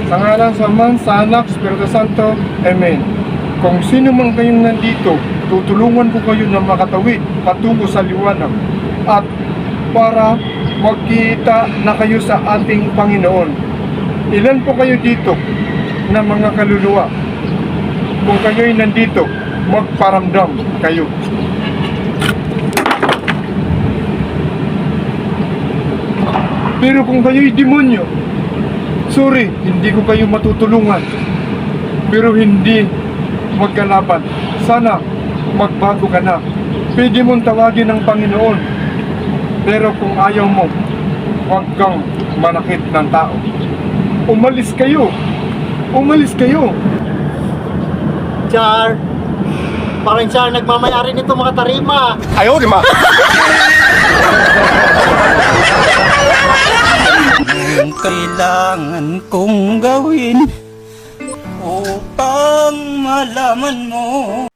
Sa ngalan sa Man, sa Anak, Espiritu Santo. Amen. Kung sino man kayong nandito, tutulungan ko kayo na makatawid patungo sa liwanag at para magkita na kayo sa ating Panginoon. Ilan po kayo dito na mga kaluluwa? Kung kayo'y nandito, magparamdam kayo. Pero kung kayo'y demonyo, sorry, hindi ko kayo matutulungan. Pero hindi magkalaban. Sana magbago ka na. Pwede mong tawagin ng Panginoon. Pero kung ayaw mo, huwag kang manakit ng tao. Umalis kayo. Umalis kayo. Char, parang siya ang nagmamayari nito mga tarima. Ayaw, di ma. Anong kailangan kong gawin upang malaman mo